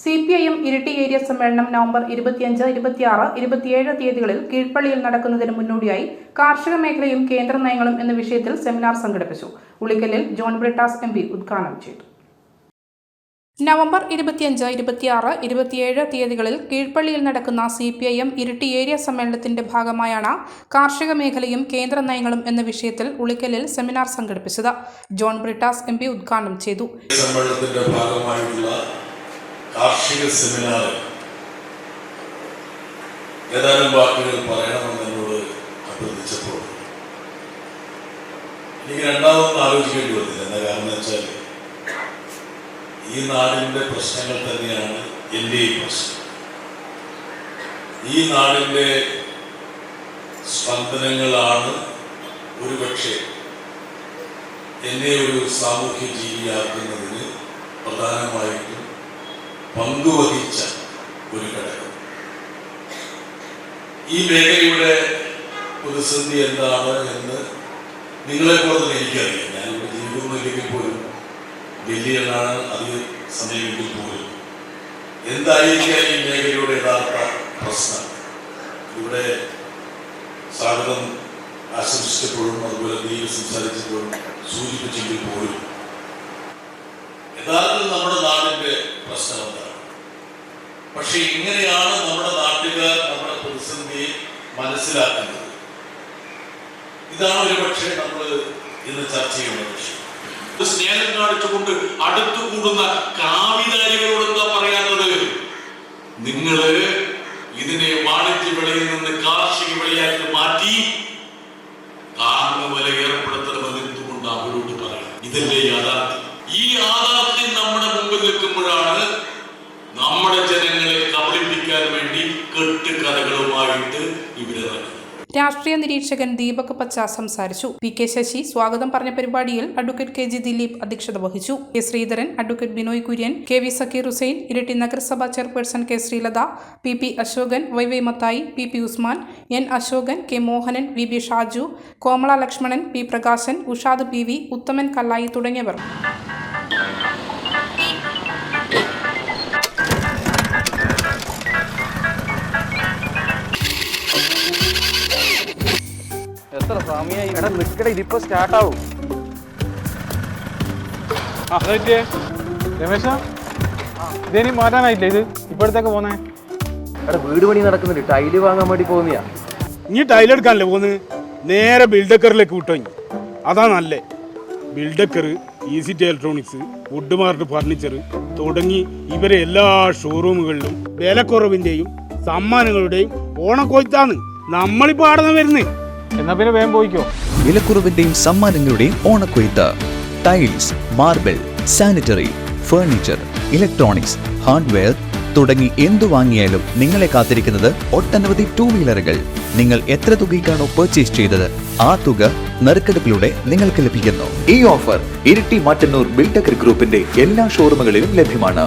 CPIM Iritty area സമ്മേളനം November 25, 26, 27 തീയതികളിൽ കീഴ്പള്ളിയിൽ നടക്കുന്നതിന് മുന്നോടിയായി കാർഷിക മേഖലയും കേന്ദ്ര നയങ്ങളും എന്ന വിഷയത്തിൽ സെമിനാർ സംഘടിപ്പിച്ചു. ഉളിക്കലിൽ ജോൺ ബ്രിട്ടാസ് MP ഉദ്ഘാടനം ചെയ്തു. നവംബർ 25, 26, 27 തീയതികളിൽ കീഴ്പള്ളിയിൽ നടക്കുന്ന CPIM ഇരിട്ടി ഏരിയ സമ്മേളനത്തിന്റെ ഭാഗമായാണ് കാർഷിക മേഖലയും കേന്ദ്ര നയങ്ങളും എന്ന വിഷയത്തിൽ ഉളിക്കലിൽ സെമിനാർ സംഘടിപ്പിച്ചത്. ജോൺ ബ്രിട്ടാസ് MP ഉദ്ഘാടനം ചെയ്തു. കാർഷിക സെമിനാർ ഏതാനും വാക്കുകൾ പറയണമെന്ന് എന്നോട് അഭ്യർത്ഥിച്ചപ്പോൾ എനിക്ക് രണ്ടാമതൊന്നും ആലോചിക്കേണ്ടി വന്നില്ല. എന്താ കാരണം വെച്ചാൽ ഈ നാടിൻ്റെ പ്രശ്നങ്ങൾ തന്നെയാണ് എൻ്റെയും പ്രശ്നം. ഈ നാടിൻ്റെ സ്പന്ദനങ്ങളാണ് ഒരുപക്ഷെ എന്നെ ഒരു സാമൂഹ്യ ജീവിയാക്കുന്നതിന് പ്രധാനമായിട്ടും പങ്കുവഹിച്ച ഒരു ഘടകം. ഈ മേഖലയുടെ പ്രതിസന്ധി എന്താണ് എന്ന് നിങ്ങളെപ്പോലെ തന്നെ എനിക്കറിയാം. ഞാനിവിടെ ജീവിതമല്ലെങ്കിൽ പോലും ഡൽഹിയിലാണ് അധിക സമയമെങ്കിൽ പോലും എന്തായിരിക്കാം ഈ മേഖലയുടെ യഥാർത്ഥ പ്രശ്നം. ഇവിടെ സ്വാഗതം ആശംസിച്ചപ്പോഴും അതുപോലെ നീ സംസാരിച്ചപ്പോഴും സൂചിപ്പിച്ചെങ്കിൽ പോലും യഥാർത്ഥത്തിൽ നമ്മുടെ നാടിന്റെ പ്രശ്നം എന്താണ്? പക്ഷെ ഇങ്ങനെയാണ് നമ്മുടെ നാട്ടുകാർ നമ്മുടെ പ്രതിസന്ധിയെ മനസ്സിലാക്കുന്നത്. ഇതാണ് ഒരുപക്ഷെ നമ്മൾ ഇന്ന് ചർച്ച ചെയ്യുന്ന വിഷയം. സ്നേഹം കാണിച്ചുകൊണ്ട് അടുത്തു കൂടുന്ന കാവിധാരികളോട് എന്താ പറയാനുള്ളത്? നിങ്ങള് ഇതിനെ വാണിജ്യ വിളയിൽ നിന്ന് കാർഷിക വിളയാക്കി മാറ്റി താങ്ങുവില ഏർപ്പെടുത്തണമെന്ന് എന്തുകൊണ്ട് അവരോട് പറയാം? ഇതല്ലേ യാഥാർത്ഥ്യം? ഈ യാഥാർത്ഥ്യം നമ്മുടെ മുമ്പിൽ നിൽക്കുമ്പോഴാണ് നമ്മുടെ ജനങ്ങളെ കബളിപ്പിക്കാൻ വേണ്ടി കെട്ടുകഥകളുമായിട്ട് ഇവരിറങ്ങുന്നത്. രാഷ്ട്രീയ നിരീക്ഷകൻ ദീപക് പച്ച സംസാരിച്ചു. PK ശശി സ്വാഗതം പറഞ്ഞ പരിപാടിയിൽ അഡ്വക്കേറ്റ് KG ദിലീപ് അധ്യക്ഷത വഹിച്ചു. K Sreedharan, advocate Binoy Kurian, KV Sakeer Hussain, Iritty നഗരസഭാ chairperson K Sreelatha, PP Ashokan, YY Mathai, PP Usman, N Ashokan, K Mohanan, VB Shaju, Komala Lakshmanan, P Prakashan, Ushad PV, Uthaman Kallayi തുടങ്ങിയവർ എത്ര സമയമായി? എടാ നിൽക്കട, ഇതിപ്പോ സ്റ്റാർട്ടാവും. രമേശ, ഇതേനി മാറ്റാനായില്ലേ? ഇത് ഇപ്പോഴത്തേക്ക് പോന്നേ? എടാ വീട് പണി നടക്കുന്നുണ്ട്, ടൈല് വാങ്ങാൻ വേണ്ടി പോകുന്നയാ. ഇനി ടൈലെടുക്കാനല്ലേ പോന്ന്? നേരെ ബിൽഡക്കറിലേക്ക് വിട്ടോ. അതാ നല്ലേ. ബിൽഡക്കർ, ഈസിറ്റി ഇലക്ട്രോണിക്സ്, വുഡ് മാർട്ട് ഫർണിച്ചർ തുടങ്ങി ഇവരെ എല്ലാ ഷോറൂമുകളിലും വിലക്കുറവിന്റെയും സമ്മാനങ്ങളുടെയും ഓണക്കൊയ്ത്താണ് നമ്മളിപ്പോ ആടുന്ന വരുന്നത്. എന്നാ പിന്നെ വേഗം പോയിക്കോ. വിലക്കുറവിന്റെയും സമ്മാനങ്ങളുടെയും ഓണക്കൊയ്ത്ത്. Tiles, marble, sanitary, furniture, electronics, hardware തുടങ്ങി എന്തു വാങ്ങിയാലും നിങ്ങളെ കാത്തിരിക്കുന്നത് ഒട്ടനവധി 2 വീലറുകൾ. നിങ്ങൾ എത്ര തുകയ്ക്കാണോ പർച്ചേസ് ചെയ്തത് ആ തുക നറുക്കെടുപ്പിലൂടെ നിങ്ങൾക്ക് ലഭിക്കുന്നു. ഈ ഓഫർ ഇരിട്ടി മട്ടന്നൂർ ബിൽഡക്കർ ഗ്രൂപ്പിന്റെ എല്ലാ ഷോറൂമുകളിലും ലഭ്യമാണ്.